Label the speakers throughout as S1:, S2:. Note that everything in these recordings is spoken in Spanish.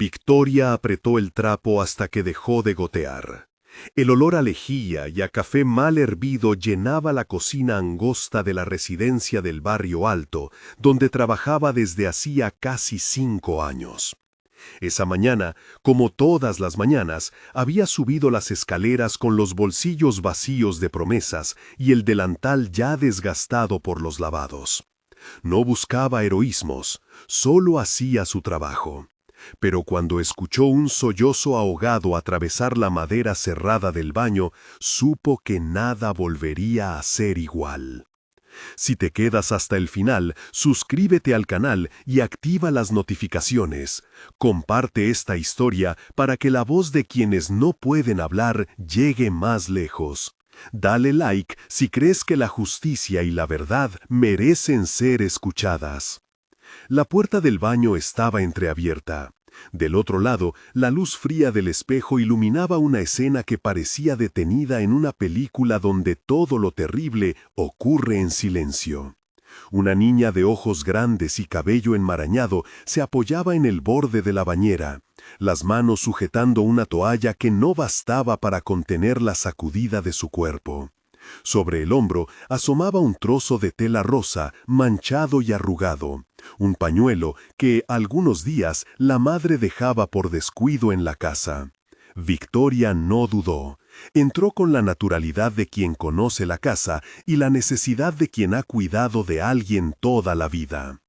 S1: Victoria apretó el trapo hasta que dejó de gotear. El olor a lejía y a café mal hervido llenaba la cocina angosta de la residencia del barrio alto, donde trabajaba desde hacía casi 5 años. Esa mañana, como todas las mañanas, había subido las escaleras con los bolsillos vacíos de promesas y el delantal ya desgastado por los lavados. No buscaba heroísmos, solo hacía su trabajo. Pero cuando escuchó un sollozo ahogado atravesar la madera cerrada del baño, supo que nada volvería a ser igual. Si te quedas hasta el final, suscríbete al canal y activa las notificaciones. Comparte esta historia para que la voz de quienes no pueden hablar llegue más lejos. Dale like si crees que la justicia y la verdad merecen ser escuchadas. La puerta del baño estaba entreabierta. Del otro lado, la luz fría del espejo iluminaba una escena que parecía detenida en una película donde todo lo terrible ocurre en silencio. Una niña de ojos grandes y cabello enmarañado se apoyaba en el borde de la bañera, las manos sujetando una toalla que no bastaba para contener la sacudida de su cuerpo. Sobre el hombro asomaba un trozo de tela rosa, manchado y arrugado, un pañuelo que algunos días la madre dejaba por descuido en la casa. Victoria no dudó. Entró con la naturalidad de quien conoce la casa y la necesidad de quien ha cuidado de alguien toda la vida.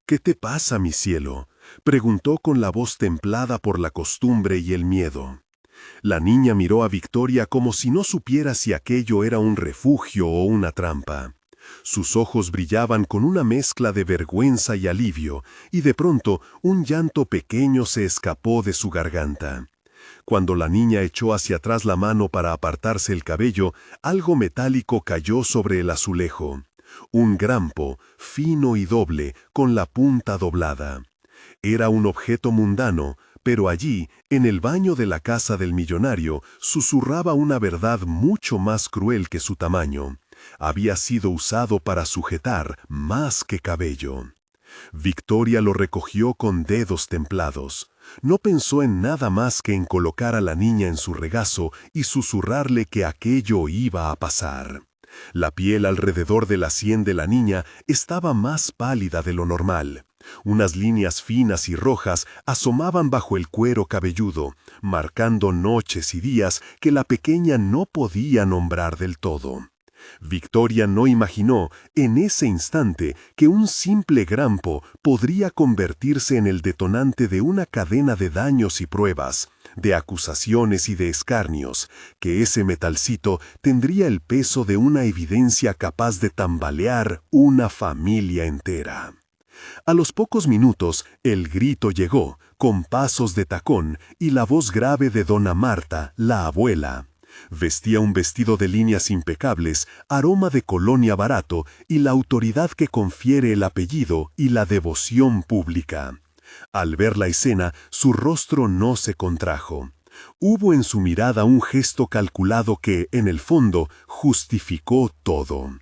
S1: «¿Qué te pasa, mi cielo?», preguntó con la voz templada por la costumbre y el miedo. La niña miró a Victoria como si no supiera si aquello era un refugio o una trampa. Sus ojos brillaban con una mezcla de vergüenza y alivio, y de pronto un llanto pequeño se escapó de su garganta. Cuando la niña echó hacia atrás la mano para apartarse el cabello, algo metálico cayó sobre el azulejo. Un grampo, fino y doble, con la punta doblada. Era un objeto mundano, pero allí, en el baño de la casa del millonario, susurraba una verdad mucho más cruel que su tamaño. Había sido usado para sujetar más que cabello. Victoria lo recogió con dedos templados. No pensó en nada más que en colocar a la niña en su regazo y susurrarle que aquello iba a pasar. La piel alrededor de la sien de la niña estaba más pálida de lo normal. Unas líneas finas y rojas asomaban bajo el cuero cabelludo, marcando noches y días que la pequeña no podía nombrar del todo. Victoria no imaginó, en ese instante, que un simple grampo podría convertirse en el detonante de una cadena de daños y pruebas, de acusaciones y de escarnios, que ese metalcito tendría el peso de una evidencia capaz de tambalear una familia entera. A los pocos minutos, el grito llegó, con pasos de tacón y la voz grave de Dona Marta, la abuela. Vestía un vestido de líneas impecables, aroma de colonia barato y la autoridad que confiere el apellido y la devoción pública. Al ver la escena, su rostro no se contrajo. Hubo en su mirada un gesto calculado que, en el fondo, justificó todo.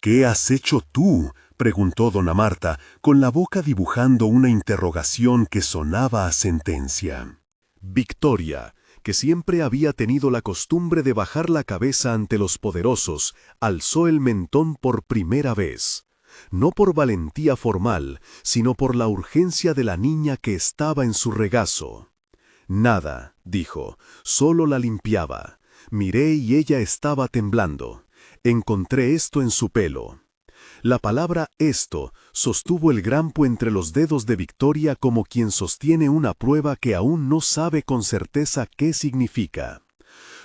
S1: «¿Qué has hecho tú?», preguntó Dona Marta, con la boca dibujando una interrogación que sonaba a sentencia. Victoria, que siempre había tenido la costumbre de bajar la cabeza ante los poderosos, alzó el mentón por primera vez. No por valentía formal, sino por la urgencia de la niña que estaba en su regazo. «Nada», dijo, «solo la limpiaba. Miré y ella estaba temblando. Encontré esto en su pelo». La palabra «esto» sostuvo el grampo entre los dedos de Victoria como quien sostiene una prueba que aún no sabe con certeza qué significa.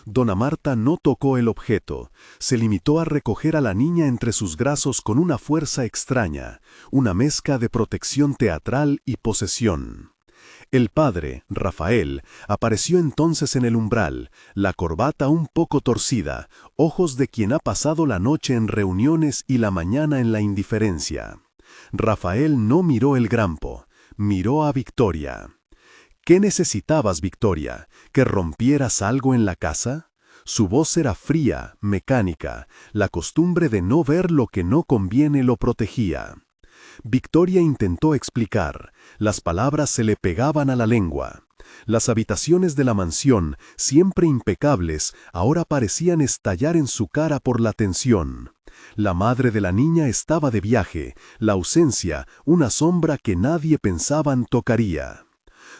S1: Dona Marta no tocó el objeto, se limitó a recoger a la niña entre sus brazos con una fuerza extraña, una mezcla de protección teatral y posesión. El padre, Rafael, apareció entonces en el umbral, la corbata un poco torcida, ojos de quien ha pasado la noche en reuniones y la mañana en la indiferencia. Rafael no miró el grampo, miró a Victoria. «¿Qué necesitabas, Victoria? ¿Que rompieras algo en la casa?» Su voz era fría, mecánica, la costumbre de no ver lo que no conviene lo protegía. Victoria intentó explicar. Las palabras se le pegaban a la lengua. Las habitaciones de la mansión, siempre impecables, ahora parecían estallar en su cara por la tensión. La madre de la niña estaba de viaje, la ausencia, una sombra que nadie pensaba tocaría.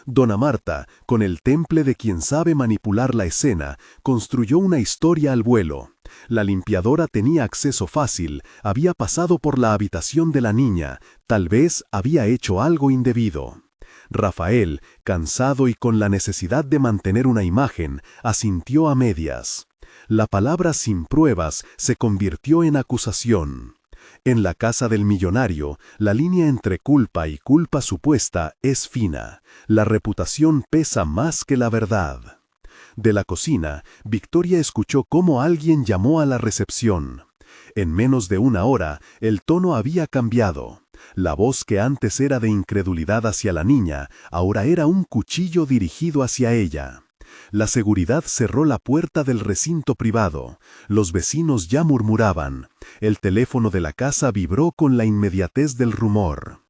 S1: Dona Marta, con el temple de quien sabe manipular la escena, construyó una historia al vuelo. La limpiadora tenía acceso fácil, había pasado por la habitación de la niña, tal vez había hecho algo indebido. Rafael, cansado y con la necesidad de mantener una imagen, asintió a medias. La palabra sin pruebas se convirtió en acusación. En la casa del millonario, la línea entre culpa y culpa supuesta es fina. La reputación pesa más que la verdad. De la cocina, Victoria escuchó cómo alguien llamó a la recepción. En menos de una hora, el tono había cambiado. La voz que antes era de incredulidad hacia la niña, ahora era un cuchillo dirigido hacia ella. La seguridad cerró la puerta del recinto privado. Los vecinos ya murmuraban. El teléfono de la casa vibró con la inmediatez del rumor.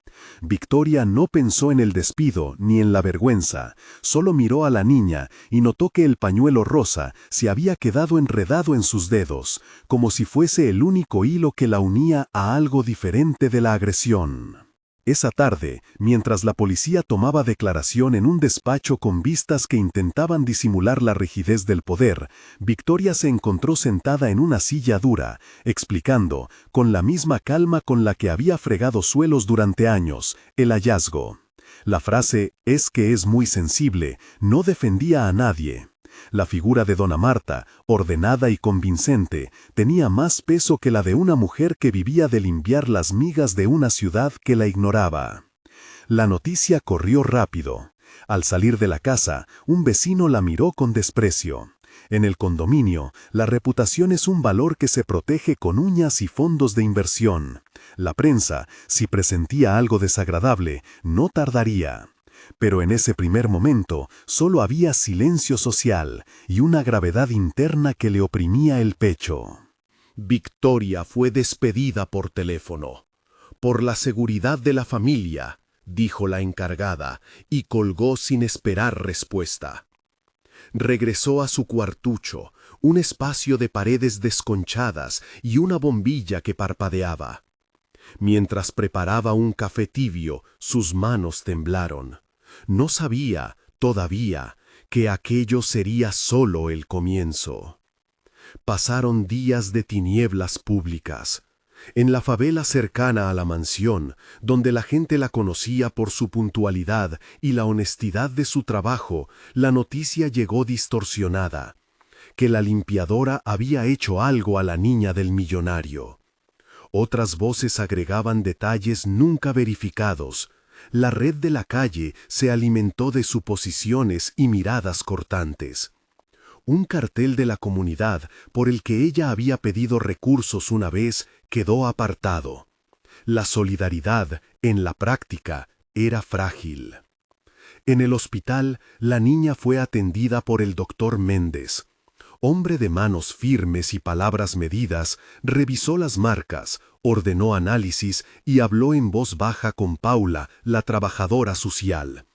S1: Victoria no pensó en el despido ni en la vergüenza, solo miró a la niña y notó que el pañuelo rosa se había quedado enredado en sus dedos, como si fuese el único hilo que la unía a algo diferente de la agresión. Esa tarde, mientras la policía tomaba declaración en un despacho con vistas que intentaban disimular la rigidez del poder, Victoria se encontró sentada en una silla dura, explicando, con la misma calma con la que había fregado suelos durante años, el hallazgo. La frase «es que es muy sensible» no defendía a nadie. La figura de Dona Marta, ordenada y convincente, tenía más peso que la de una mujer que vivía de limpiar las migas de una ciudad que la ignoraba. La noticia corrió rápido. Al salir de la casa, un vecino la miró con desprecio. En el condominio, la reputación es un valor que se protege con uñas y fondos de inversión. La prensa, si presentía algo desagradable, no tardaría. Pero en ese primer momento solo había silencio social y una gravedad interna que le oprimía el pecho.
S2: Victoria fue despedida por teléfono. «Por la seguridad de la familia», dijo la encargada, y colgó sin esperar respuesta. Regresó a su cuartucho, un espacio de paredes desconchadas y una bombilla que parpadeaba. Mientras preparaba un café tibio, sus manos temblaron. No sabía, todavía, que aquello sería solo el comienzo. Pasaron días de tinieblas públicas. En la favela cercana a la mansión, donde la gente la conocía por su puntualidad y la honestidad de su trabajo, la noticia llegó distorsionada, que la limpiadora había hecho algo a la niña del millonario. Otras voces agregaban detalles nunca verificados. La red de la calle se alimentó de suposiciones y miradas cortantes. Un cartel de la comunidad por el que ella había pedido recursos una vez quedó apartado. La solidaridad, en la práctica, era frágil. En el hospital, la niña fue atendida por el doctor Méndez. Hombre de manos firmes y palabras medidas, revisó las marcas, ordenó análisis y habló en voz baja con Paula, la trabajadora social.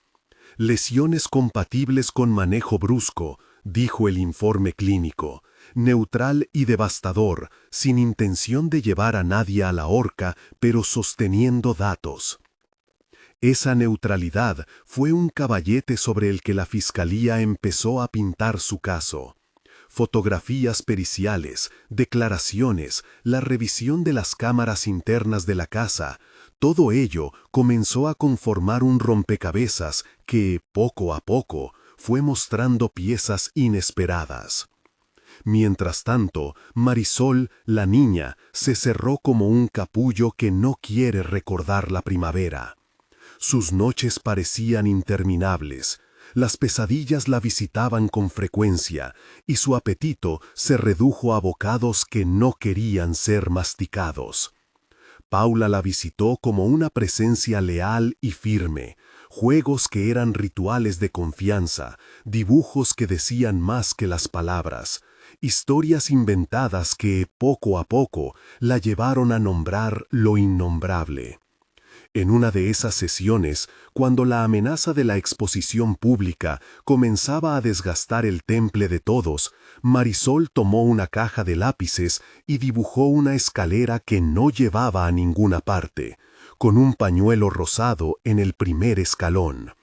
S2: «Lesiones compatibles con manejo brusco», dijo el informe clínico, «neutral y devastador, sin intención de llevar a nadie a la horca, pero sosteniendo datos». Esa neutralidad fue un caballete sobre el que la fiscalía empezó a pintar su caso. Fotografías periciales, declaraciones, la revisión de las cámaras internas de la casa, todo ello comenzó a conformar un rompecabezas que, poco a poco, fue mostrando piezas inesperadas. Mientras tanto, Marisol, la niña, se cerró como un capullo que no quiere recordar la primavera. Sus noches parecían interminables. Las pesadillas la visitaban con frecuencia, y su apetito se redujo a bocados que no querían ser masticados. Paula la visitó como una presencia leal y firme, juegos que eran rituales de confianza, dibujos que decían más que las palabras, historias inventadas que, poco a poco, la llevaron a nombrar lo innombrable. En una de esas sesiones, cuando la amenaza de la exposición pública comenzaba a desgastar el temple de todos, Marisol tomó una caja de lápices y dibujó una escalera que no llevaba a ninguna parte, con un pañuelo rosado en el primer escalón.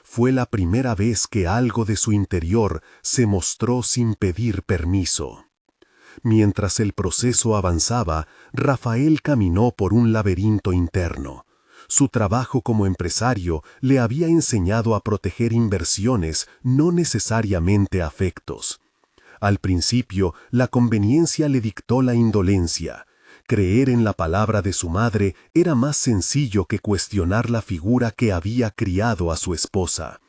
S2: Fue la primera vez que algo de su interior se mostró sin pedir permiso. Mientras el proceso avanzaba, Rafael caminó por un laberinto interno. Su trabajo como empresario le había enseñado a proteger inversiones, no necesariamente afectos. Al principio, la conveniencia le dictó la indolencia. Creer en la palabra de su madre era más sencillo que cuestionar la figura que había criado a su esposa.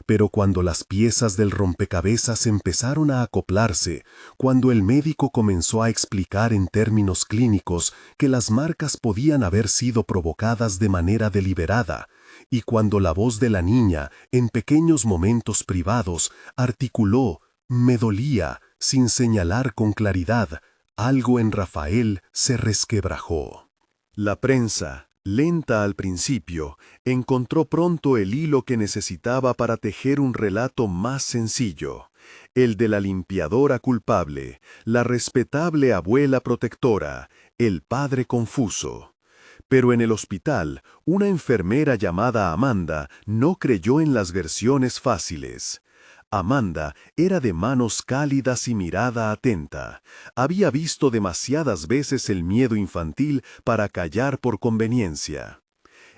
S2: Pero cuando las piezas del rompecabezas empezaron a acoplarse, cuando el médico comenzó a explicar en términos clínicos que las marcas podían haber sido provocadas de manera deliberada, y cuando la voz de la niña, en pequeños momentos privados, articuló «me dolía», sin señalar con claridad, algo en Rafael se resquebrajó. La prensa, lenta al principio, encontró pronto el hilo que necesitaba para tejer un relato más sencillo, el de la limpiadora culpable, la respetable abuela protectora, el padre confuso. Pero en el hospital, una enfermera llamada Amanda no creyó en las versiones fáciles. Amanda era de manos cálidas y mirada atenta. Había visto demasiadas veces el miedo infantil para callar por conveniencia.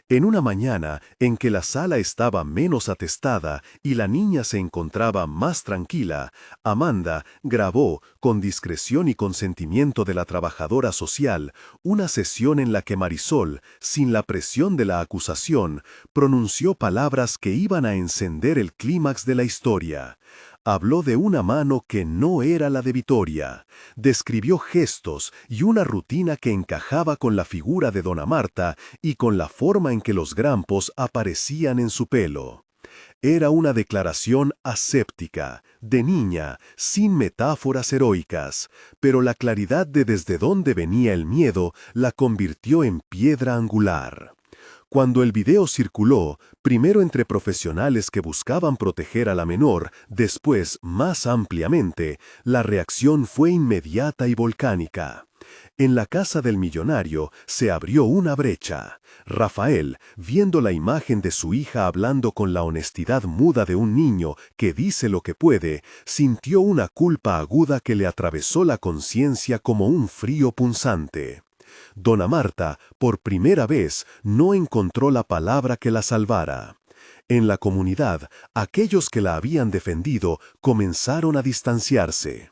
S2: En una mañana en que la sala estaba menos atestada y la niña se encontraba más tranquila, Amanda grabó, con discreción y consentimiento de la trabajadora social, una sesión en la que Marisol, sin la presión de la acusación, pronunció palabras que iban a encender el clímax de la historia. Habló de una mano que no era la de Vittoria, describió gestos y una rutina que encajaba con la figura de Dona Marta y con la forma en que los grampos aparecían en su pelo. Era una declaración aséptica, de niña, sin metáforas heroicas, pero la claridad de desde dónde venía el miedo la convirtió en piedra angular. Cuando el video circuló, primero entre profesionales que buscaban proteger a la menor, después, más ampliamente, la reacción fue inmediata y volcánica. En la casa del millonario se abrió una brecha. Rafael, viendo la imagen de su hija hablando con la honestidad muda de un niño que dice lo que puede, sintió una culpa aguda que le atravesó la conciencia como un frío punzante. Dona Marta, por primera vez, no encontró la palabra que la salvara. En la comunidad, aquellos que la habían defendido comenzaron a distanciarse.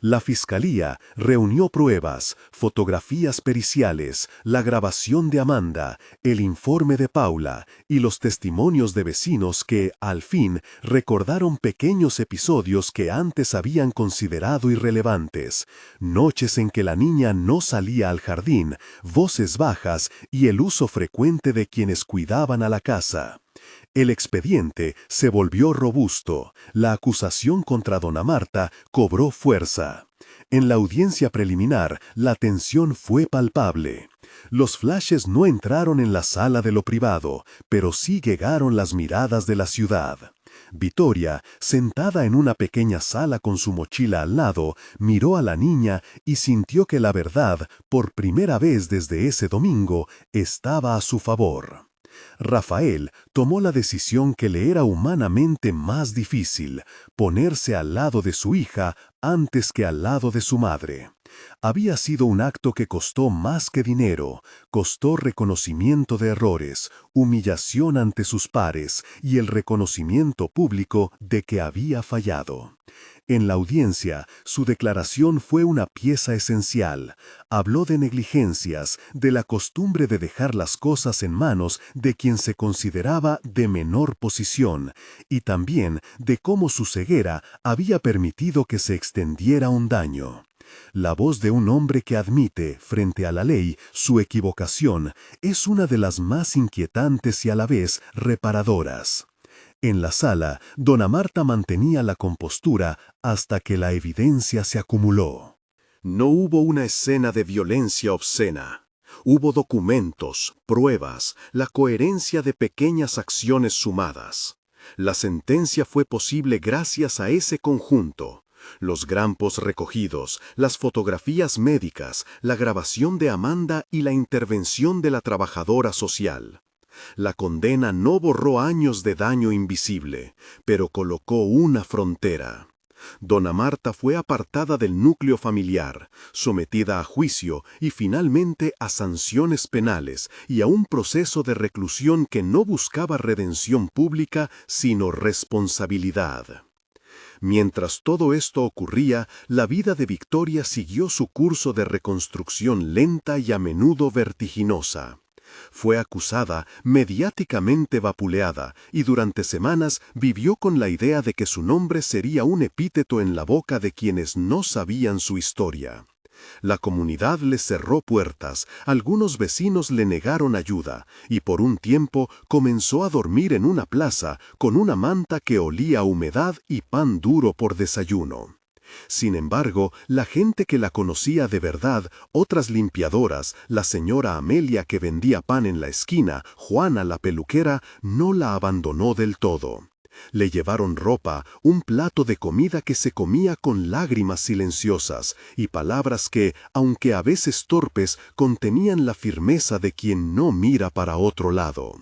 S2: La fiscalía reunió pruebas, fotografías periciales, la grabación de Amanda, el informe de Paula y los testimonios de vecinos que, al fin, recordaron pequeños episodios que antes habían considerado irrelevantes, noches en que la niña no salía al jardín, voces bajas y el uso frecuente de quienes cuidaban a la casa. El expediente se volvió robusto, la acusación contra Dona Marta cobró fuerza. En la audiencia preliminar, la tensión fue palpable. Los flashes no entraron en la sala de lo privado, pero sí llegaron las miradas de la ciudad. Vittoria, sentada en una pequeña sala con su mochila al lado, miró a la niña y sintió que la verdad, por primera vez desde ese domingo, estaba a su favor. Rafael tomó la decisión que le era humanamente más difícil, ponerse al lado de su hija antes que al lado de su madre. Había sido un acto que costó más que dinero, costó reconocimiento de errores, humillación ante sus pares y el reconocimiento público de que había fallado. En la audiencia, su declaración fue una pieza esencial. Habló de negligencias, de la costumbre de dejar las cosas en manos de quien se consideraba de menor posición, y también de cómo su ceguera había permitido que se extendiera un daño. La voz de un hombre que admite, frente a la ley, su equivocación, es una de las más inquietantes y a la vez reparadoras. En la sala, Dona Marta mantenía la compostura hasta que la evidencia se acumuló. No hubo una escena de violencia obscena. Hubo documentos, pruebas, la coherencia de pequeñas acciones sumadas. La sentencia fue posible gracias a ese conjunto. Los grampos recogidos, las fotografías médicas, la grabación de Amanda y la intervención de la trabajadora social. La condena no borró años de daño invisible, pero colocó una frontera. Dona Marta fue apartada del núcleo familiar, sometida a juicio y finalmente a sanciones penales y a un proceso de reclusión que no buscaba redención pública, sino responsabilidad. Mientras todo esto ocurría, la vida de Victoria siguió su curso de reconstrucción lenta y a menudo vertiginosa. Fue acusada, mediáticamente vapuleada, y durante semanas vivió con la idea de que su nombre sería un epíteto en la boca de quienes no sabían su historia. La comunidad le cerró puertas, algunos vecinos le negaron ayuda, y por un tiempo comenzó a dormir en una plaza con una manta que olía a humedad y pan duro por desayuno. Sin embargo, la gente que la conocía de verdad, otras limpiadoras, la señora Amelia que vendía pan en la esquina, Juana la peluquera, no la abandonó del todo. Le llevaron ropa, un plato de comida que se comía con lágrimas silenciosas y palabras que, aunque a veces torpes, contenían la firmeza de quien no mira para otro lado.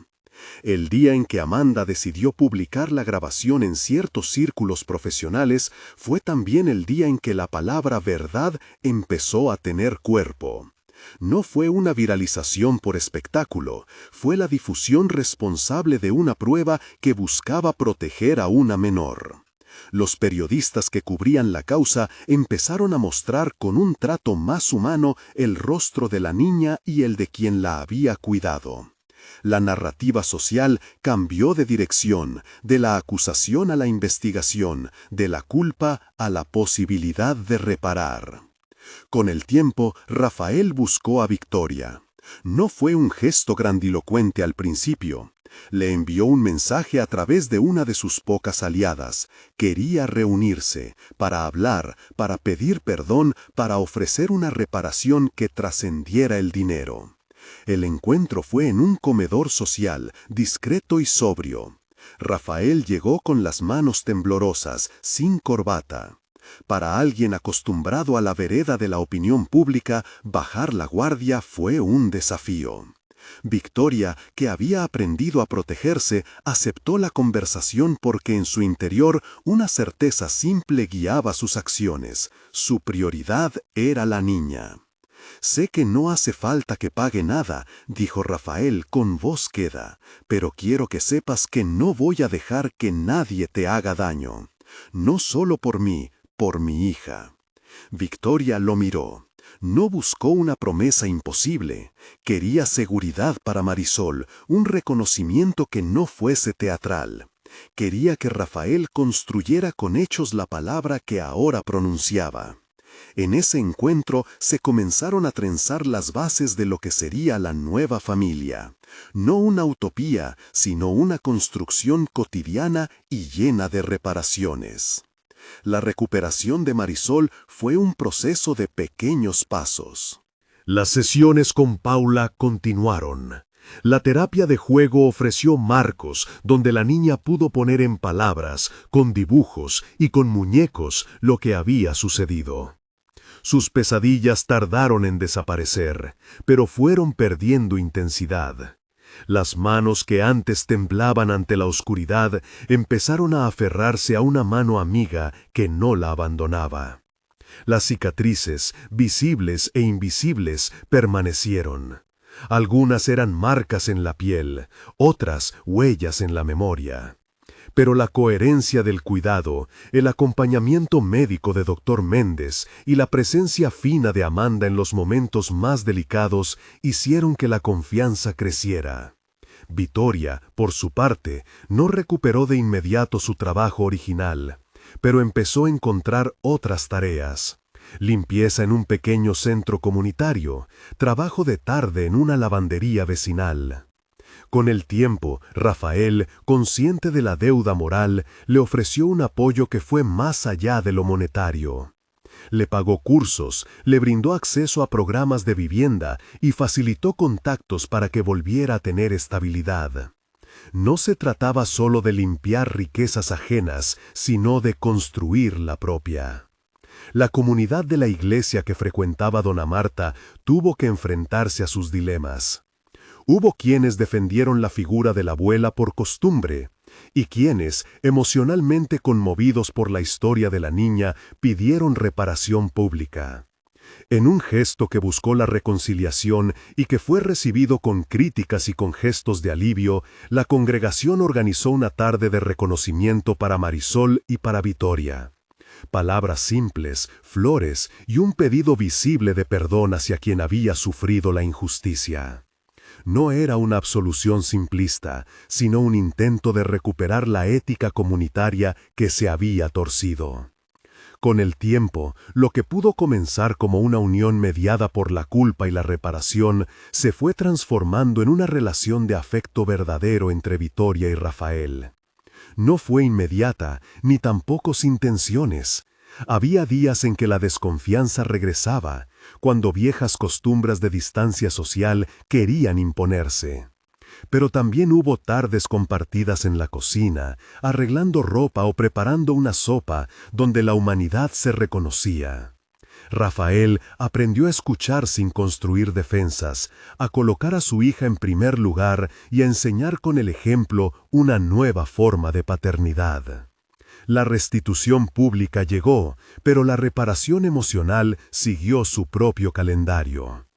S2: El día en que Amanda decidió publicar la grabación en ciertos círculos profesionales fue también el día en que la palabra verdad empezó a tener cuerpo. No fue una viralización por espectáculo, fue la difusión responsable de una prueba que buscaba proteger a una menor. Los periodistas que cubrían la causa empezaron a mostrar con un trato más humano el rostro de la niña y el de quien la había cuidado. La narrativa social cambió de dirección, de la acusación a la investigación, de la culpa a la posibilidad de reparar. Con el tiempo, Rafael buscó a Victoria. No fue un gesto grandilocuente al principio. Le envió un mensaje a través de una de sus pocas aliadas. Quería reunirse, para hablar, para pedir perdón, para ofrecer una reparación que trascendiera el dinero. El encuentro fue en un comedor social, discreto y sobrio. Rafael llegó con las manos temblorosas, sin corbata. Para alguien acostumbrado a la vereda de la opinión pública, bajar la guardia fue un desafío. Victoria, que había aprendido a protegerse, aceptó la conversación porque en su interior una certeza simple guiaba sus acciones. Su prioridad era la niña. «Sé que no hace falta que pague nada», dijo Rafael con voz queda, «pero quiero que sepas que no voy a dejar que nadie te haga daño. No solo por mí, por mi hija». Victoria lo miró. No buscó una promesa imposible. Quería seguridad para Marisol, un reconocimiento que no fuese teatral. Quería que Rafael construyera con hechos la palabra que ahora pronunciaba. En ese encuentro se comenzaron a trenzar las bases de lo que sería la nueva familia. No una utopía, sino una construcción cotidiana y llena de reparaciones. La recuperación de Marisol fue un proceso de pequeños pasos.
S1: Las sesiones con Paula continuaron. La terapia de juego ofreció marcos donde la niña pudo poner en palabras, con dibujos y con muñecos lo que había sucedido. Sus pesadillas tardaron en desaparecer, pero fueron perdiendo intensidad. Las manos que antes temblaban ante la oscuridad empezaron a aferrarse a una mano amiga que no la abandonaba. Las cicatrices, visibles e invisibles, permanecieron. Algunas eran marcas en la piel, otras huellas en la memoria. Pero la coherencia del cuidado, el acompañamiento médico de Dr. Méndez y la presencia fina de Amanda en los momentos más delicados hicieron que la confianza creciera. Victoria, por su parte, no recuperó de inmediato su trabajo original, pero empezó a encontrar otras tareas. Limpieza en un pequeño centro comunitario, trabajo de tarde en una lavandería vecinal. Con el tiempo, Rafael, consciente de la deuda moral, le ofreció un apoyo que fue más allá de lo monetario. Le pagó cursos, le brindó acceso a programas de vivienda y facilitó contactos para que volviera a tener estabilidad. No se trataba solo de limpiar riquezas ajenas, sino de construir la propia. La comunidad de la iglesia que frecuentaba Dona Marta tuvo que enfrentarse a sus dilemas. Hubo quienes defendieron la figura de la abuela por costumbre, y quienes, emocionalmente conmovidos por la historia de la niña, pidieron reparación pública. En un gesto que buscó la reconciliación y que fue recibido con críticas y con gestos de alivio, la congregación organizó una tarde de reconocimiento para Marisol y para Vittoria. Palabras simples, flores y un pedido visible de perdón hacia quien había sufrido la injusticia. No era una absolución simplista, sino un intento de recuperar la ética comunitaria que se había torcido. Con el tiempo, lo que pudo comenzar como una unión mediada por la culpa y la reparación se fue transformando en una relación de afecto verdadero entre Vittoria y Rafael. No fue inmediata, ni tampoco sin tensiones. Había días en que la desconfianza regresaba, cuando viejas costumbres de distancia social querían imponerse. Pero también hubo tardes compartidas en la cocina, arreglando ropa o preparando una sopa, donde la humanidad se reconocía. Rafael aprendió a escuchar sin construir defensas, a colocar a su hija en primer lugar y a enseñar con el ejemplo una nueva forma de paternidad. La restitución pública llegó, pero la reparación emocional siguió su propio calendario.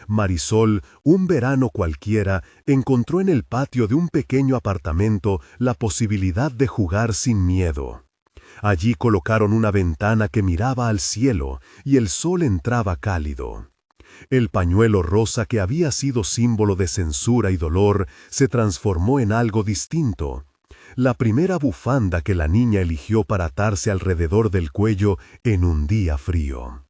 S1: Marisol, un verano cualquiera, encontró en el patio de un pequeño apartamento la posibilidad de jugar sin miedo. Allí colocaron una ventana que miraba al cielo y el sol entraba cálido. El pañuelo rosa que había sido símbolo de censura y dolor se transformó en algo distinto. La primera bufanda que la niña eligió para atarse alrededor del cuello en un día frío.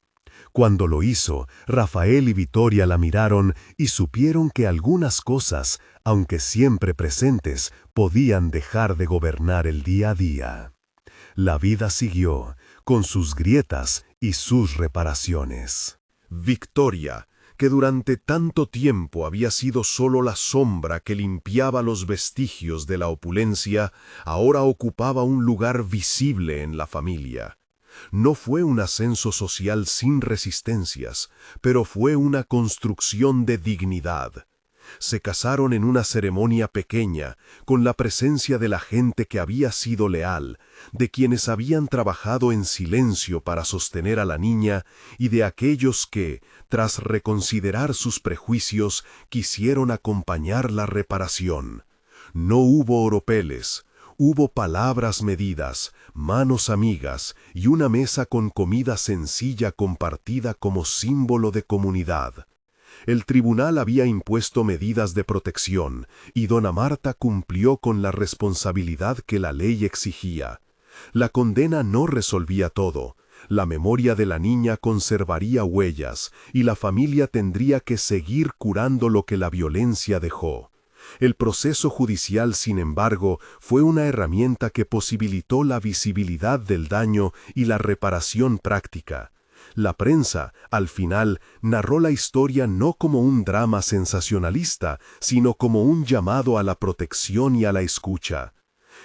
S1: Cuando lo hizo, Rafael y Vittoria la miraron y supieron que algunas cosas, aunque siempre presentes, podían dejar de gobernar el día a día. La vida siguió, con sus grietas y sus reparaciones.
S2: Victoria, que durante tanto tiempo había sido solo la sombra que limpiaba los vestigios de la opulencia, ahora ocupaba un lugar visible en la familia. No fue un ascenso social sin resistencias, pero fue una construcción de dignidad. Se casaron en una ceremonia pequeña, con la presencia de la gente que había sido leal, de quienes habían trabajado en silencio para sostener a la niña y de aquellos que, tras reconsiderar sus prejuicios, quisieron acompañar la reparación. No hubo oropeles. Hubo palabras medidas, manos amigas y una mesa con comida sencilla compartida como símbolo de comunidad. El tribunal había impuesto medidas de protección y Dona Marta cumplió con la responsabilidad que la ley exigía. La condena no resolvía todo. La memoria de la niña conservaría huellas y la familia tendría que seguir curando lo que la violencia dejó. El proceso judicial, sin embargo, fue una herramienta que posibilitó la visibilidad del daño y la reparación práctica. La prensa, al final, narró la historia no como un drama sensacionalista, sino como un llamado a la protección y a la escucha.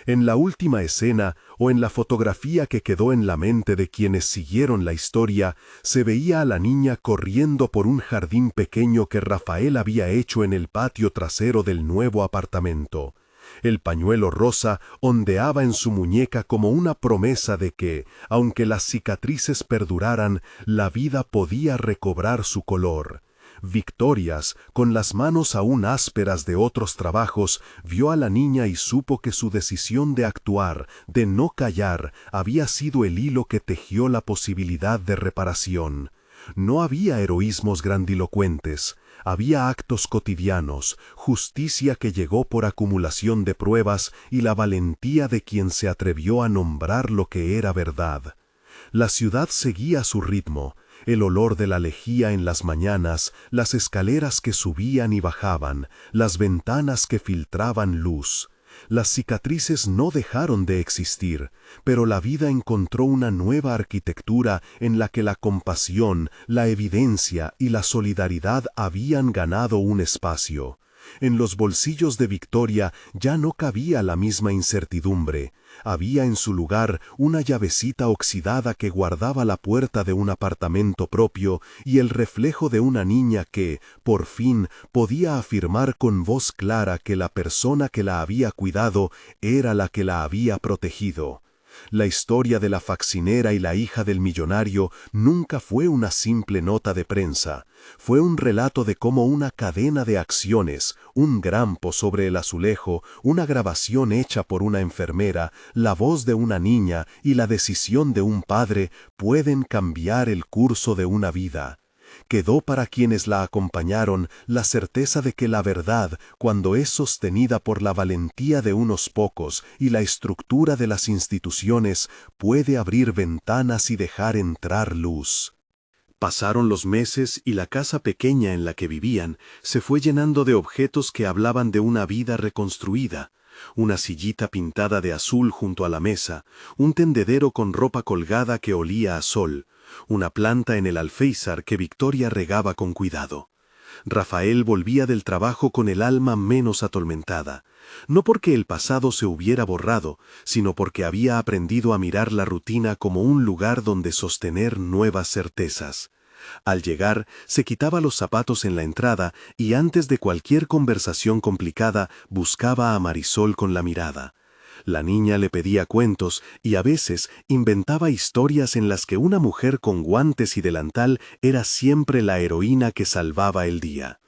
S2: En la última escena, o en la fotografía que quedó en la mente de quienes siguieron la historia, se veía a la niña corriendo por un jardín pequeño que Rafael había hecho en el patio trasero del nuevo apartamento. El pañuelo rosa ondeaba en su muñeca como una promesa de que, aunque las cicatrices perduraran, la vida podía recobrar su color. Victorias, con las manos aún ásperas de otros trabajos, vio a la niña y supo que su decisión de actuar, de no callar, había sido el hilo que tejió la posibilidad de reparación. No había heroísmos grandilocuentes. Había actos cotidianos, justicia que llegó por acumulación de pruebas y la valentía de quien se atrevió a nombrar lo que era verdad. La ciudad seguía su ritmo, el olor de la lejía en las mañanas, las escaleras que subían y bajaban, las ventanas que filtraban luz. Las cicatrices no dejaron de existir, pero la vida encontró una nueva arquitectura en la que la compasión, la evidencia y la solidaridad habían ganado un espacio. En los bolsillos de Victoria ya no cabía la misma incertidumbre. Había en su lugar una llavecita oxidada que guardaba la puerta de un apartamento propio y el reflejo de una niña que, por fin, podía afirmar con voz clara que la persona que la había cuidado era la que la había protegido. La historia de la faccinera y la hija del millonario nunca fue una simple nota de prensa. Fue un relato de cómo una cadena de acciones, un grampo sobre el azulejo, una grabación hecha por una enfermera, la voz de una niña y la decisión de un padre pueden cambiar el curso de una vida. Quedó para quienes la acompañaron la certeza de que la verdad, cuando es sostenida por la valentía de unos pocos y la estructura de las instituciones, puede abrir ventanas y dejar entrar luz. Pasaron los meses y la casa pequeña en la que vivían se fue llenando de objetos que hablaban de una vida reconstruida. Una sillita pintada de azul junto a la mesa, un tendedero con ropa colgada que olía a sol, una planta en el alféizar que Victoria regaba con cuidado. Rafael volvía del trabajo con el alma menos atormentada, no porque el pasado se hubiera borrado, sino porque había aprendido a mirar la rutina como un lugar donde sostener nuevas certezas. Al llegar, se quitaba los zapatos en la entrada y antes de cualquier conversación complicada buscaba a Marisol con la mirada. La niña le pedía cuentos y a veces inventaba historias en las que una mujer con guantes y delantal era siempre la heroína que salvaba el día.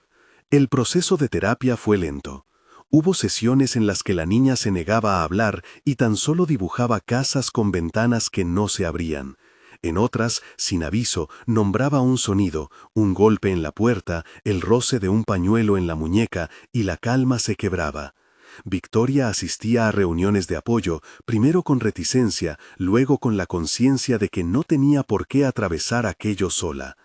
S2: El proceso de terapia fue lento. Hubo sesiones en las que la niña se negaba a hablar y tan solo dibujaba casas con ventanas que no se abrían. En otras, sin aviso, nombraba un sonido, un golpe en la puerta, el roce de un pañuelo en la muñeca y la calma se quebraba. Victoria asistía a reuniones de apoyo, primero con reticencia, luego con la conciencia de que no tenía por qué atravesar aquello sola.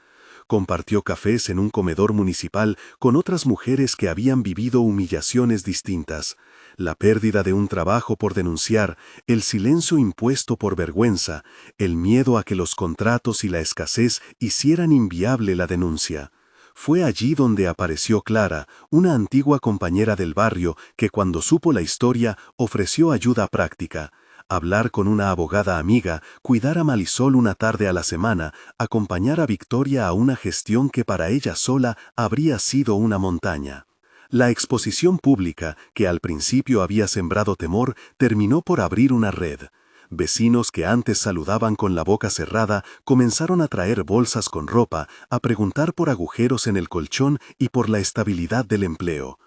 S2: Compartió cafés en un comedor municipal con otras mujeres que habían vivido humillaciones distintas. La pérdida de un trabajo por denunciar, el silencio impuesto por vergüenza, el miedo a que los contratos y la escasez hicieran inviable la denuncia. Fue allí donde apareció Clara, una antigua compañera del barrio que cuando supo la historia ofreció ayuda práctica. Hablar con una abogada amiga, cuidar a Marisol una tarde a la semana, acompañar a Victoria a una gestión que para ella sola habría sido una montaña. La exposición pública, que al principio había sembrado temor, terminó por abrir una red. Vecinos que antes saludaban con la boca cerrada comenzaron a traer bolsas con ropa, a preguntar por agujeros en el colchón y por la estabilidad del empleo.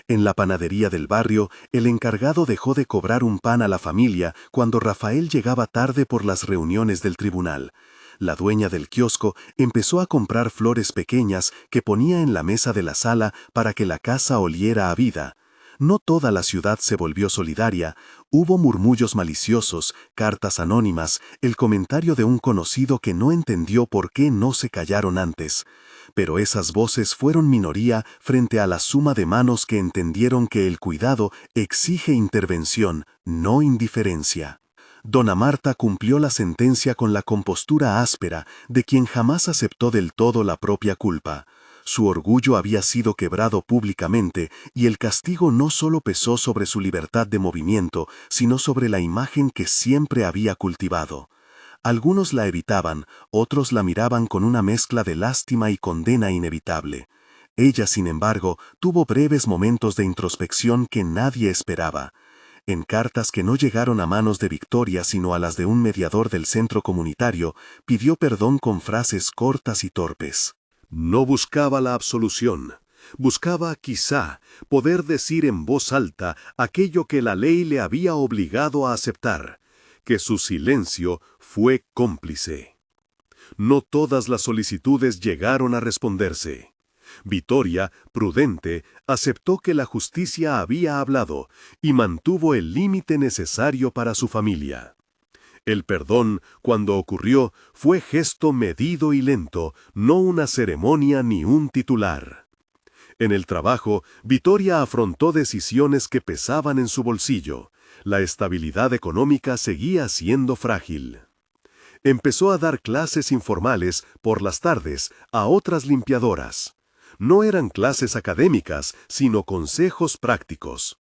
S2: En la panadería del barrio, el encargado dejó de cobrar un pan a la familia cuando Rafael llegaba tarde por las reuniones del tribunal. La dueña del kiosco empezó a comprar flores pequeñas que ponía en la mesa de la sala para que la casa oliera a vida. No toda la ciudad se volvió solidaria, hubo murmullos maliciosos, cartas anónimas, el comentario de un conocido que no entendió por qué no se callaron antes. Pero esas voces fueron minoría frente a la suma de manos que entendieron que el cuidado exige intervención, no indiferencia. Dona Marta cumplió la sentencia con la compostura áspera de quien jamás aceptó del todo la propia culpa. Su orgullo había sido quebrado públicamente y el castigo no solo pesó sobre su libertad de movimiento, sino sobre la imagen que siempre había cultivado. Algunos la evitaban, otros la miraban con una mezcla de lástima y condena inevitable. Ella, sin embargo, tuvo breves momentos de introspección que nadie esperaba. En cartas que no llegaron a manos de Victoria sino a las de un mediador del centro comunitario, pidió perdón con frases cortas y torpes.
S1: No buscaba la absolución. Buscaba, quizá, poder decir en voz alta aquello que la ley le había obligado a aceptar, que su silencio fue cómplice. No todas las solicitudes llegaron a responderse. Victoria, prudente, aceptó que la justicia había hablado y mantuvo el límite necesario para su familia. El perdón, cuando ocurrió, fue gesto medido y lento, no una ceremonia ni un titular. En el trabajo, Vittoria afrontó decisiones que pesaban en su bolsillo. La estabilidad económica seguía siendo frágil. Empezó a dar clases informales por las tardes a otras limpiadoras. No eran clases académicas, sino consejos prácticos.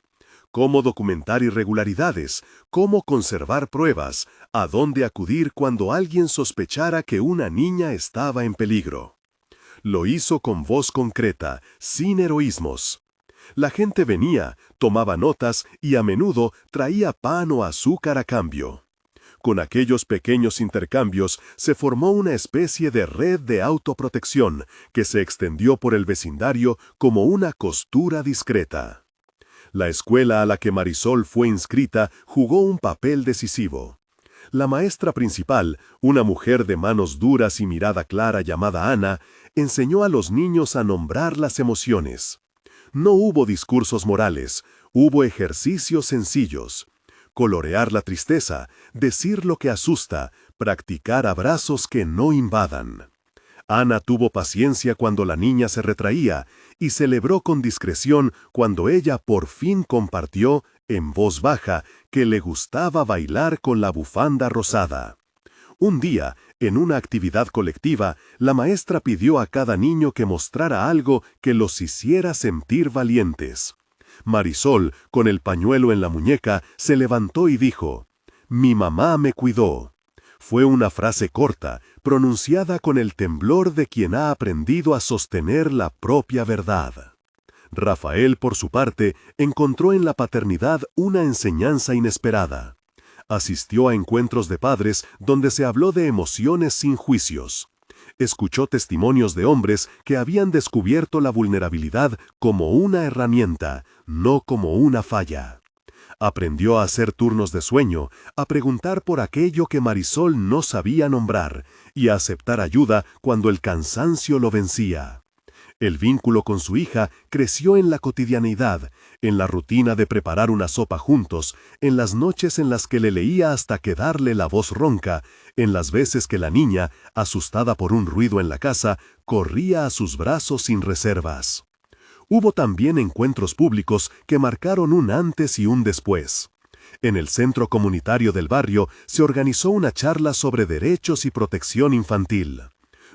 S1: Cómo documentar irregularidades, cómo conservar pruebas, a dónde acudir cuando alguien sospechara que una niña estaba en peligro. Lo hizo con voz concreta, sin heroísmos. La gente venía, tomaba notas y a menudo traía pan o azúcar a cambio. Con aquellos pequeños intercambios se formó una especie de red de autoprotección que se extendió por el vecindario como una costura discreta. La escuela a la que Marisol fue inscrita jugó un papel decisivo. La maestra principal, una mujer de manos duras y mirada clara llamada Ana, enseñó a los niños a nombrar las emociones. No hubo discursos morales, hubo ejercicios sencillos. Colorear la tristeza, decir lo que asusta, practicar abrazos que no invadan. Ana tuvo paciencia cuando la niña se retraía y celebró con discreción cuando ella por fin compartió, en voz baja, que le gustaba bailar con la bufanda rosada. Un día, en una actividad colectiva, la maestra pidió a cada niño que mostrara algo que los hiciera sentir valientes. Marisol, con el pañuelo en la muñeca, se levantó y dijo: «Mi mamá me cuidó». Fue una frase corta, pronunciada con el temblor de quien ha aprendido a sostener la propia verdad. Rafael, por su parte, encontró en la paternidad una enseñanza inesperada. Asistió a encuentros de padres donde se habló de emociones sin juicios. Escuchó testimonios de hombres que habían descubierto la vulnerabilidad como una herramienta, no como una falla. Aprendió a hacer turnos de sueño, a preguntar por aquello que Marisol no sabía nombrar y a aceptar ayuda cuando el cansancio lo vencía. El vínculo con su hija creció en la cotidianidad, en la rutina de preparar una sopa juntos, en las noches en las que le leía hasta quedarle la voz ronca, en las veces que la niña, asustada por un ruido en la casa, corría a sus brazos sin reservas. Hubo también encuentros públicos que marcaron un antes y un después. En el centro comunitario del barrio se organizó una charla sobre derechos y protección infantil.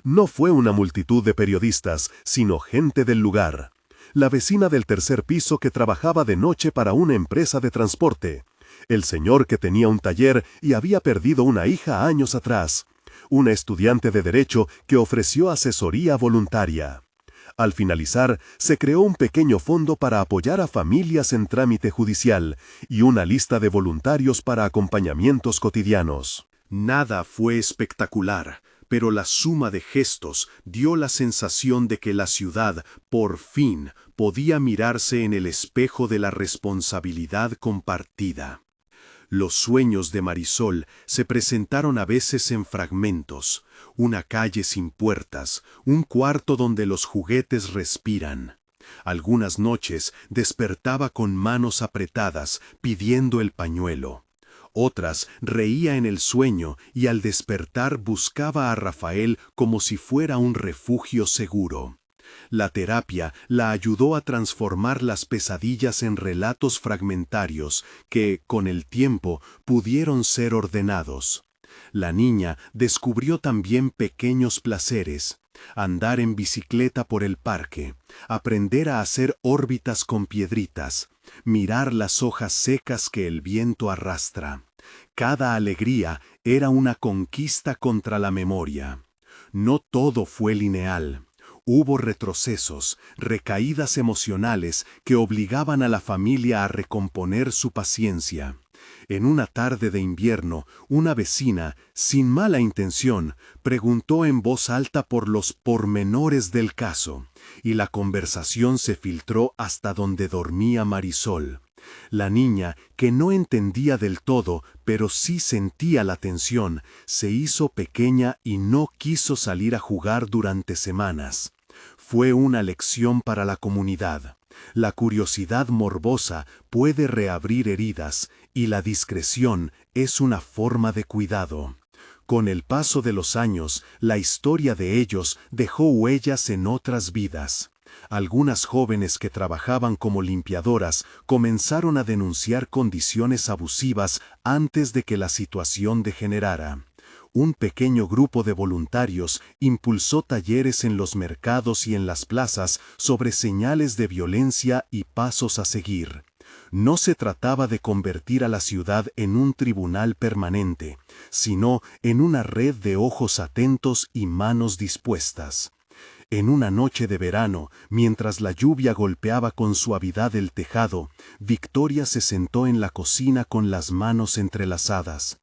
S1: No fue una multitud de periodistas, sino gente del lugar. La vecina del tercer piso que trabajaba de noche para una empresa de transporte. El señor que tenía un taller y había perdido una hija años atrás. Una estudiante de Derecho que ofreció asesoría voluntaria. Al finalizar, se creó un pequeño fondo para apoyar a familias en trámite judicial y una lista de voluntarios para acompañamientos cotidianos. Nada fue espectacular, pero la suma de gestos dio la sensación de que la ciudad, por fin, podía mirarse en el espejo de la responsabilidad compartida. Los sueños de Marisol se presentaron a veces en fragmentos, una calle sin puertas, un cuarto donde los juguetes respiran. Algunas noches despertaba con manos apretadas, pidiendo el pañuelo. Otras reía en el sueño y al despertar buscaba a Rafael como si fuera un refugio seguro. La terapia la ayudó a transformar las pesadillas en relatos fragmentarios que, con el tiempo, pudieron ser ordenados. La niña descubrió también pequeños placeres: andar en bicicleta por el parque, aprender a hacer órbitas con piedritas, mirar las hojas secas que el viento arrastra. Cada alegría era una conquista contra la memoria. No todo fue lineal. Hubo retrocesos, recaídas emocionales que obligaban a la familia a recomponer su paciencia. En una tarde de invierno, una vecina, sin mala intención, preguntó en voz alta por los pormenores del caso, y la conversación se filtró hasta donde dormía Marisol. La niña, que no entendía del todo, pero sí sentía la tensión, se hizo pequeña y no quiso salir a jugar durante semanas. Fue una lección para la comunidad. La curiosidad morbosa puede reabrir heridas y la discreción es una forma de cuidado. Con el paso de los años, la historia de ellos dejó huellas en otras vidas.
S2: Algunas jóvenes que trabajaban como limpiadoras comenzaron a denunciar condiciones abusivas antes de que la situación degenerara. Un pequeño grupo de voluntarios impulsó talleres en los mercados y en las plazas sobre señales de violencia y pasos a seguir. No se trataba de convertir a la ciudad en un tribunal permanente, sino en una red de ojos atentos y manos dispuestas. En una noche de verano, mientras la lluvia golpeaba con suavidad el tejado, Victoria se sentó en la cocina con las manos entrelazadas.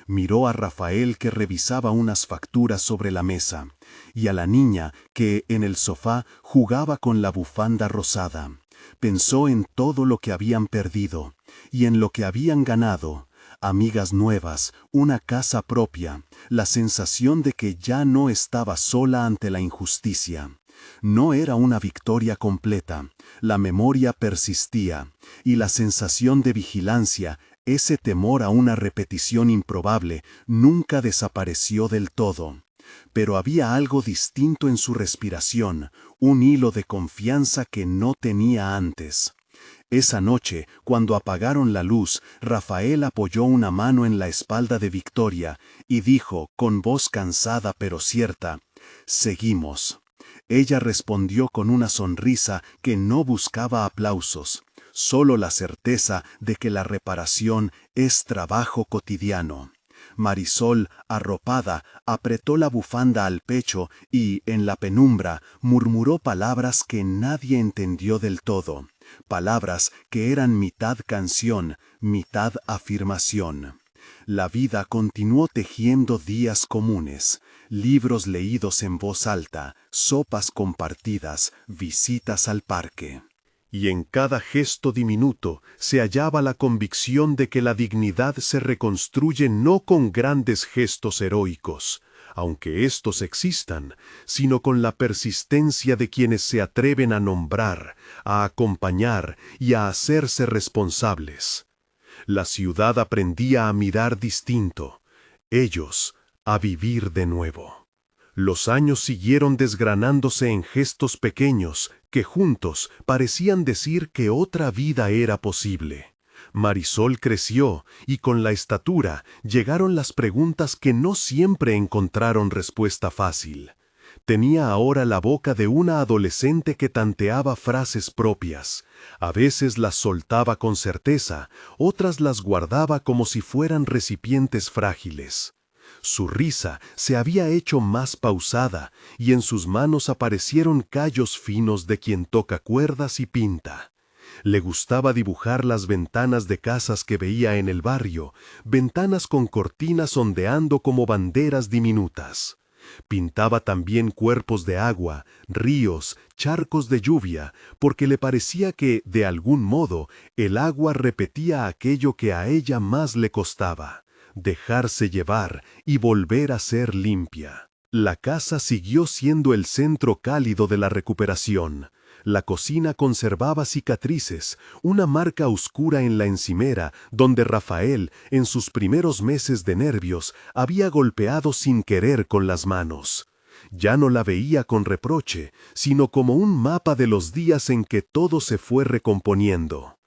S2: Miró a Rafael que revisaba unas facturas sobre la mesa, y a la niña que, en el sofá, jugaba con la bufanda rosada. Pensó en todo lo que habían perdido, y en lo que habían ganado. Amigas nuevas, una casa propia, la sensación de que ya no estaba sola ante la injusticia. No era una victoria completa, la memoria persistía, y la sensación de vigilancia, ese temor a una repetición improbable, nunca desapareció del todo. Pero había algo distinto en su respiración, un hilo de confianza que no tenía antes. Esa noche, cuando apagaron la luz, Rafael apoyó una mano en la espalda de Victoria y dijo, con voz cansada pero cierta, «Seguimos». Ella respondió con una sonrisa que no buscaba aplausos, solo la certeza de que la reparación es trabajo cotidiano. Marisol, arropada, apretó la bufanda al pecho y, en la penumbra, murmuró palabras que nadie entendió del todo. Palabras que eran mitad canción, mitad afirmación. La vida continuó tejiendo días comunes, libros leídos en voz alta, sopas compartidas, visitas al parque.
S1: Y en cada gesto diminuto se hallaba la convicción de que la dignidad se reconstruye no con grandes gestos heroicos, aunque éstos existan, sino con la persistencia de quienes se atreven a nombrar, a acompañar y a hacerse responsables. La ciudad aprendía a mirar distinto, ellos a vivir de nuevo. Los años siguieron desgranándose en gestos pequeños que juntos parecían decir que otra vida era posible. Marisol creció y con la estatura llegaron las preguntas que no siempre encontraron respuesta fácil. Tenía ahora la boca de una adolescente que tanteaba frases propias. A veces las soltaba con certeza, otras las guardaba como si fueran recipientes frágiles. Su risa se había hecho más pausada y en sus manos aparecieron callos finos de quien toca cuerdas y pinta. Le gustaba dibujar las ventanas de casas que veía en el barrio, ventanas con cortinas ondeando como banderas diminutas. Pintaba también cuerpos de agua, ríos, charcos de lluvia, porque le parecía que, de algún modo, el agua repetía aquello que a ella más le costaba: dejarse llevar y volver a ser limpia. La casa siguió siendo el centro cálido de la recuperación. La cocina conservaba cicatrices, una marca oscura en la encimera, donde Rafael, en sus primeros meses de nervios, había golpeado sin querer con las manos. Ya no la veía con reproche, sino como un mapa de los días en que todo se fue recomponiendo.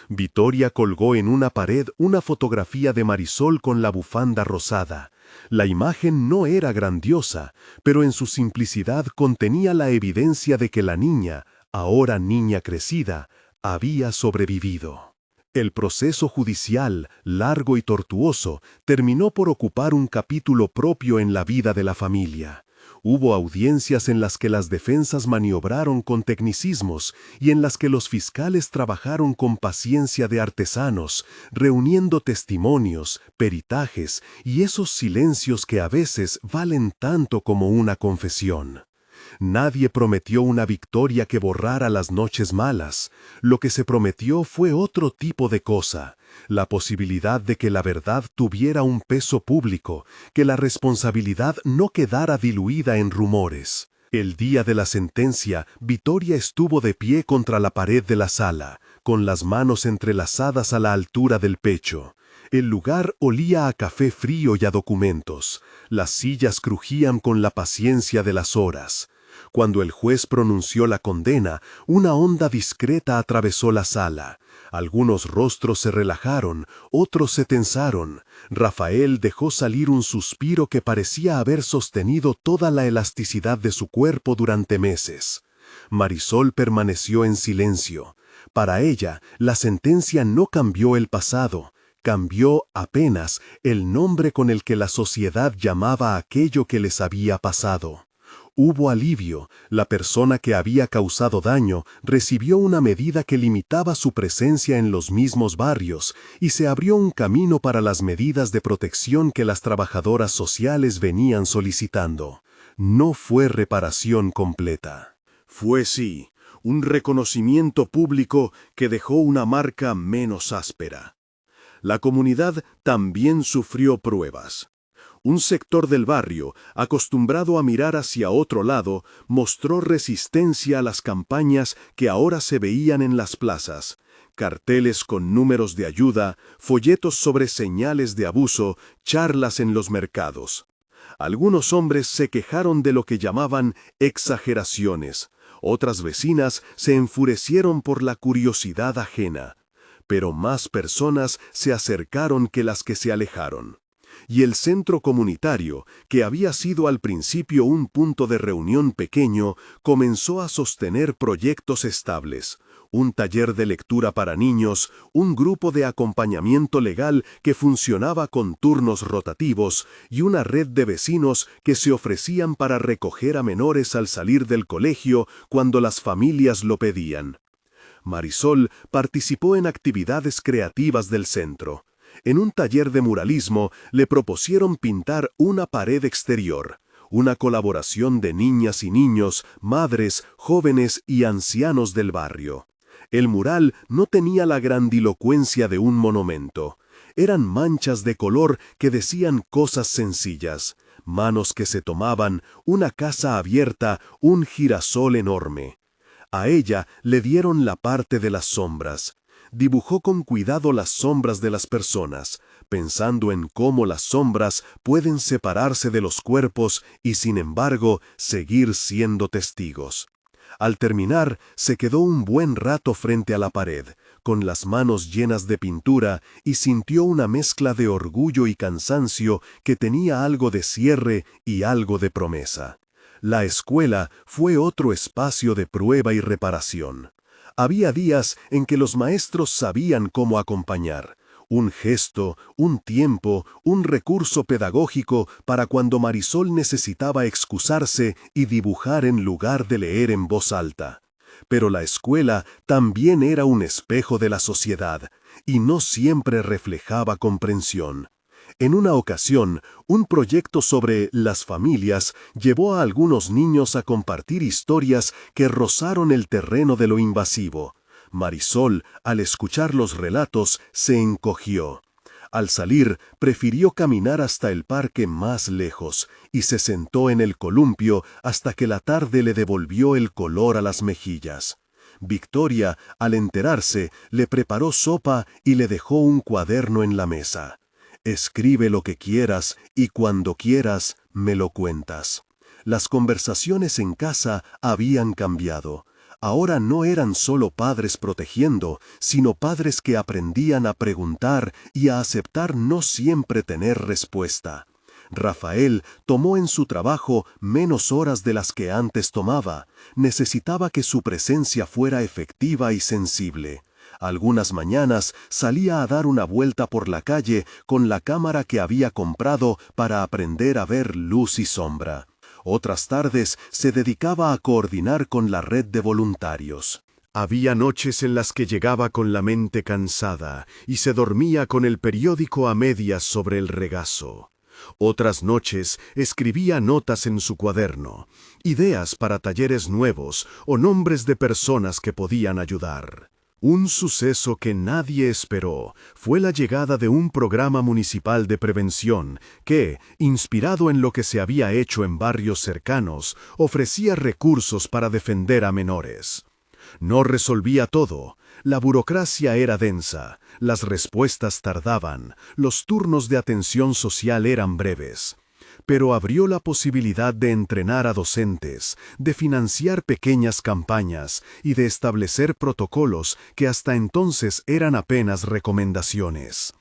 S1: Victoria colgó en una pared una fotografía de Marisol con la bufanda rosada. La imagen no era grandiosa, pero en su simplicidad contenía la evidencia de que la niña, ahora niña crecida, había sobrevivido. El proceso judicial, largo y tortuoso, terminó por ocupar un capítulo propio en la vida de la familia. Hubo audiencias en las que las defensas maniobraron con tecnicismos y en las que los fiscales trabajaron con paciencia de artesanos, reuniendo testimonios, peritajes y esos silencios que a veces valen tanto como una confesión. Nadie prometió una victoria que borrara las noches malas. Lo que se prometió fue otro tipo de cosa: la posibilidad de que la verdad tuviera un peso público, que la responsabilidad no quedara diluida en rumores. El día de la sentencia, Victoria estuvo de pie contra la pared de la sala, con las manos entrelazadas a la altura del pecho. El lugar olía a café frío y a documentos. Las sillas crujían con la paciencia de las horas. Cuando el juez pronunció la condena, una onda discreta atravesó la sala. Algunos rostros se relajaron, otros se tensaron. Rafael dejó salir un suspiro que parecía haber sostenido toda la elasticidad de su cuerpo durante meses. Marisol permaneció en silencio. Para ella, la sentencia no cambió el pasado, cambió apenas el nombre con el que la sociedad llamaba a aquello que les había pasado. Hubo alivio. La persona que había causado daño recibió una medida que limitaba su presencia en los mismos barrios y se abrió un camino para las medidas de protección que las trabajadoras sociales venían solicitando. No fue reparación completa.
S2: Fue sí, un reconocimiento público que dejó una marca menos áspera. La comunidad también sufrió pruebas. Un sector del barrio, acostumbrado a mirar hacia otro lado, mostró resistencia a las campañas que ahora se veían en las plazas. Carteles con números de ayuda, folletos sobre señales de abuso, charlas en los mercados. Algunos hombres se quejaron de lo que llamaban exageraciones. Otras vecinas se enfurecieron por la curiosidad ajena. Pero más personas se acercaron que las que se alejaron. Y el centro comunitario, que había sido al principio un punto de reunión pequeño, comenzó a sostener proyectos estables. Un taller de lectura para niños, un grupo de acompañamiento legal que funcionaba con turnos rotativos y una red de vecinos que se ofrecían para recoger a menores al salir del colegio cuando las familias lo pedían. Marisol participó en actividades creativas del centro. En un taller de muralismo le propusieron pintar una pared exterior, una colaboración de niñas y niños, madres, jóvenes y ancianos del barrio. El mural no tenía la grandilocuencia de un monumento. Eran manchas de color que decían cosas sencillas, manos que se tomaban, una casa abierta, un girasol enorme. A ella le dieron la parte de las sombras. Dibujó con cuidado las sombras de las personas, pensando en cómo las sombras pueden separarse de los cuerpos y, sin embargo, seguir siendo testigos. Al terminar, se quedó un buen rato frente a la pared, con las manos llenas de pintura, y sintió una mezcla de orgullo y cansancio que tenía algo de cierre y algo de promesa. La escuela fue otro espacio de prueba y reparación. Había días en que los maestros sabían cómo acompañar. Un gesto, un tiempo, un recurso pedagógico para cuando Marisol necesitaba excusarse y dibujar en lugar de leer en voz alta. Pero la escuela también era un espejo de la sociedad, y no siempre reflejaba comprensión. En una ocasión, un proyecto sobre las familias llevó a algunos niños a compartir historias que rozaron el terreno de lo invasivo. Marisol, al escuchar los relatos, se encogió. Al salir, prefirió caminar hasta el parque más lejos y se sentó en el columpio hasta que la tarde le devolvió el color a las mejillas. Victoria, al enterarse, le preparó sopa y le dejó un cuaderno en la mesa. Escribe lo que quieras y cuando quieras me lo cuentas. Las conversaciones en casa habían cambiado. Ahora no eran solo padres protegiendo, sino padres que aprendían a preguntar y a aceptar no siempre tener respuesta. Rafael tomó en su trabajo menos horas de las que antes tomaba. Necesitaba que su presencia fuera efectiva y sensible. Algunas mañanas salía a dar una vuelta por la calle con la cámara que había comprado para aprender a ver luz y sombra. Otras tardes se dedicaba a coordinar con la red de voluntarios. Había noches en las que llegaba con la mente cansada y se dormía con el periódico a medias sobre el regazo. Otras noches escribía notas en su cuaderno, ideas para talleres nuevos o nombres de personas que podían ayudar. Un suceso que nadie esperó fue la llegada de un programa municipal de prevención que, inspirado en lo que se había hecho en barrios cercanos, ofrecía recursos para defender a menores. No resolvía todo. La burocracia era densa, las respuestas tardaban, los turnos de atención social eran breves. pero abrió la posibilidad de entrenar a docentes, de financiar pequeñas campañas y de establecer protocolos que hasta entonces eran apenas recomendaciones.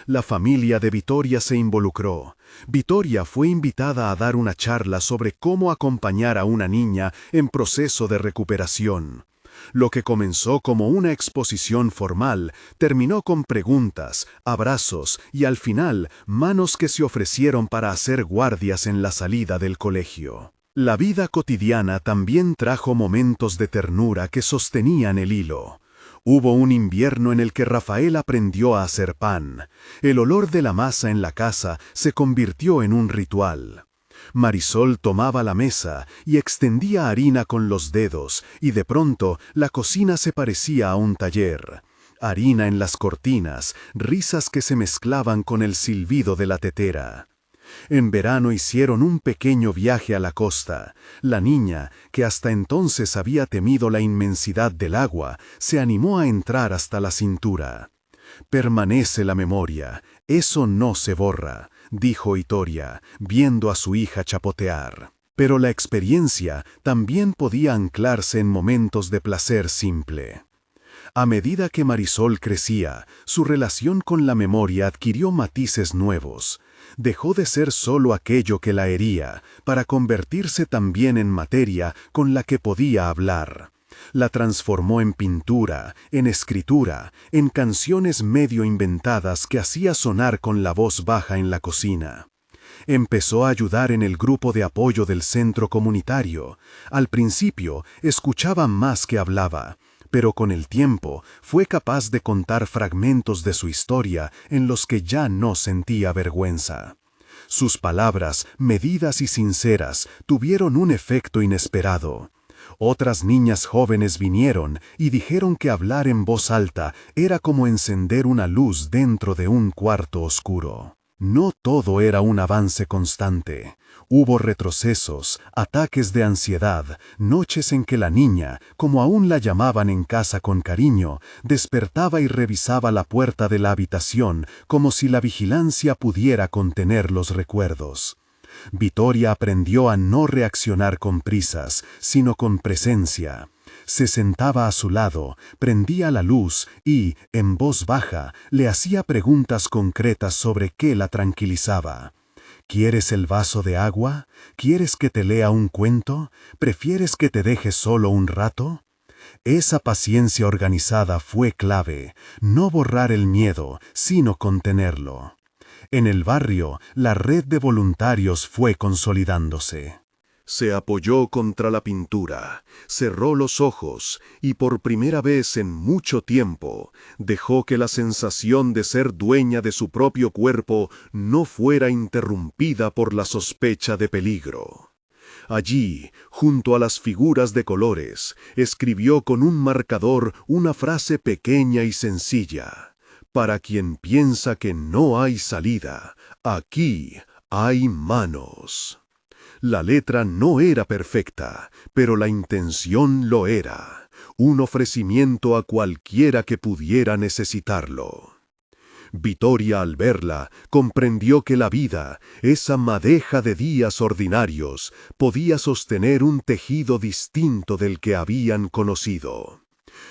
S2: La familia de Vittoria se involucró. Vittoria fue invitada a dar una charla sobre cómo acompañar a una niña en proceso de recuperación. Lo que comenzó como una exposición formal terminó con preguntas, abrazos y al final manos que se ofrecieron para hacer guardias en la salida del colegio. La vida cotidiana también trajo momentos de ternura que sostenían el hilo. Hubo un invierno en el que Rafael aprendió a hacer pan. El olor de la masa en la casa se convirtió en un ritual. Marisol tomaba la mesa y extendía harina con los dedos, y de pronto la cocina se parecía a un taller. Harina en las cortinas, risas que se mezclaban con el silbido de la tetera. En verano hicieron un pequeño viaje a la costa. La niña, que hasta entonces había temido la inmensidad del agua, se animó a entrar hasta la cintura. «Permanece la memoria, eso no se borra», dijo Vittoria, viendo a su hija chapotear. Pero la experiencia también podía anclarse en momentos de placer simple. A medida que Marisol crecía, su relación con la memoria adquirió matices nuevos. Dejó de ser solo aquello que la hería, para convertirse también en materia con la que podía hablar. La transformó en pintura, en escritura, en canciones medio inventadas que hacía sonar con la voz baja en la cocina. Empezó a ayudar en el grupo de apoyo del centro comunitario. Al principio escuchaba más que hablaba, pero con el tiempo fue capaz de contar fragmentos de su historia en los que ya no sentía vergüenza. Sus palabras, medidas y sinceras, tuvieron un efecto inesperado. Otras niñas jóvenes vinieron y dijeron que hablar en voz alta era como encender una luz dentro de un cuarto oscuro. No todo era un avance constante. Hubo retrocesos, ataques de ansiedad, noches en que la niña, como aún la llamaban en casa con cariño, despertaba y revisaba la puerta de la habitación como si la vigilancia pudiera contener los recuerdos. Vittoria aprendió a no reaccionar con prisas, sino con presencia. Se sentaba a su lado, prendía la luz y, en voz baja, le hacía preguntas concretas sobre qué la tranquilizaba. ¿Quieres el vaso de agua? ¿Quieres que te lea un cuento? ¿Prefieres que te deje solo un rato? Esa paciencia organizada fue clave, no borrar el miedo, sino contenerlo. En el barrio, la red de voluntarios fue consolidándose.
S1: Se apoyó contra la pintura, cerró los ojos y por primera vez en mucho tiempo dejó que la sensación de ser dueña de su propio cuerpo no fuera interrumpida por la sospecha de peligro. Allí, junto a las figuras de colores, escribió con un marcador una frase pequeña y sencilla: «Para quien piensa que no hay salida, aquí hay manos». La letra no era perfecta, pero la intención lo era, un ofrecimiento a cualquiera que pudiera necesitarlo. Vittoria, al verla, comprendió que la vida, esa madeja de días ordinarios, podía sostener un tejido distinto del que habían conocido.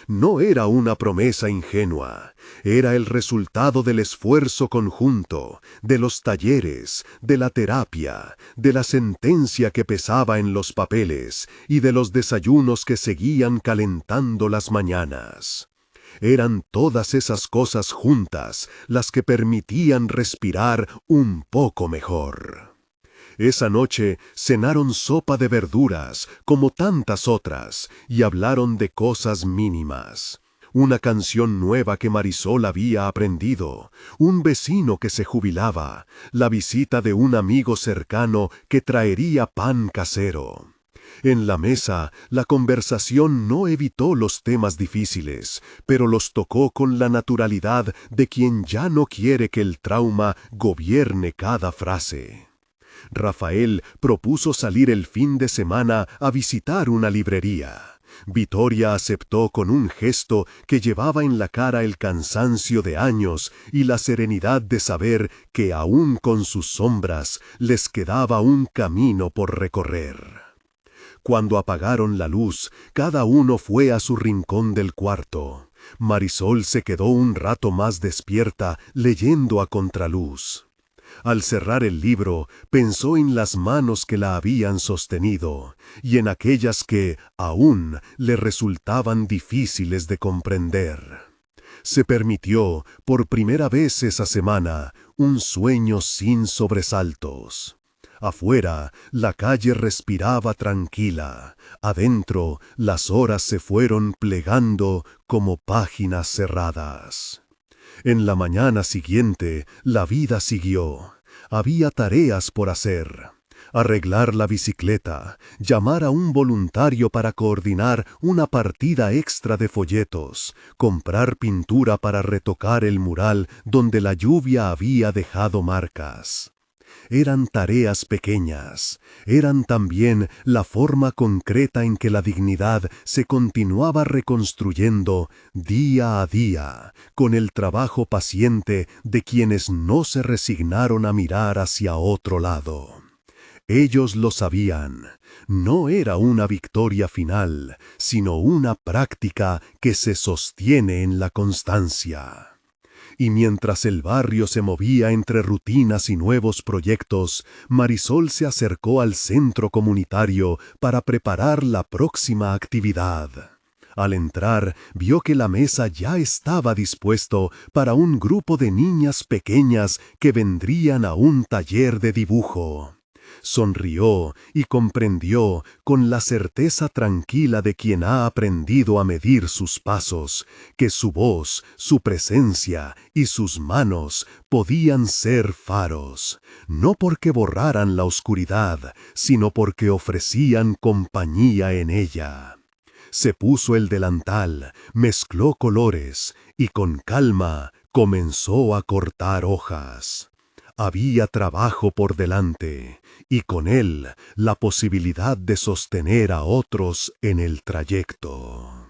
S1: No era una promesa ingenua, era el resultado del esfuerzo conjunto, de los talleres, de la terapia, de la sentencia que pesaba en los papeles y de los desayunos que seguían calentando las mañanas. Eran todas esas cosas juntas las que permitían respirar un poco mejor. Esa noche cenaron sopa de verduras, como tantas otras, y hablaron de cosas mínimas. Una canción nueva que Marisol había aprendido, un vecino que se jubilaba, la visita de un amigo cercano que traería pan casero. En la mesa, la conversación no evitó los temas difíciles, pero los tocó con la naturalidad de quien ya no quiere que el trauma gobierne cada frase. Rafael propuso salir el fin de semana a visitar una librería. Vittoria aceptó con un gesto que llevaba en la cara el cansancio de años y la serenidad de saber que aún con sus sombras les quedaba un camino por recorrer. Cuando apagaron la luz, cada uno fue a su rincón del cuarto. Marisol se quedó un rato más despierta leyendo a contraluz. Al cerrar el libro, pensó en las manos que la habían sostenido y en aquellas que, aún, le resultaban difíciles de comprender. Se permitió, por primera vez esa semana, un sueño sin sobresaltos. Afuera, la calle respiraba tranquila. Adentro, las horas se fueron plegando como páginas cerradas. En la mañana siguiente, la vida siguió. Había tareas por hacer. Arreglar la bicicleta, llamar a un voluntario para coordinar una partida extra de folletos, comprar pintura para retocar el mural donde la lluvia había dejado marcas. Eran tareas pequeñas, eran también la forma concreta en que la dignidad se continuaba reconstruyendo día a día, con el trabajo paciente de quienes no se resignaron a mirar hacia otro lado. Ellos lo sabían, no era una victoria final, sino una práctica que se sostiene en la constancia. Y mientras el barrio se movía entre rutinas y nuevos proyectos, Marisol se acercó al centro comunitario para preparar la próxima actividad. Al entrar, vio que la mesa ya estaba dispuesto para un grupo de niñas pequeñas que vendrían a un taller de dibujo. Sonrió y comprendió, con la certeza tranquila de quien ha aprendido a medir sus pasos, que su voz, su presencia y sus manos podían ser faros, no porque borraran la oscuridad, sino porque ofrecían compañía en ella. Se puso el delantal, mezcló colores y con calma comenzó a cortar hojas. Había trabajo por delante, y con él la posibilidad de sostener a otros en el trayecto.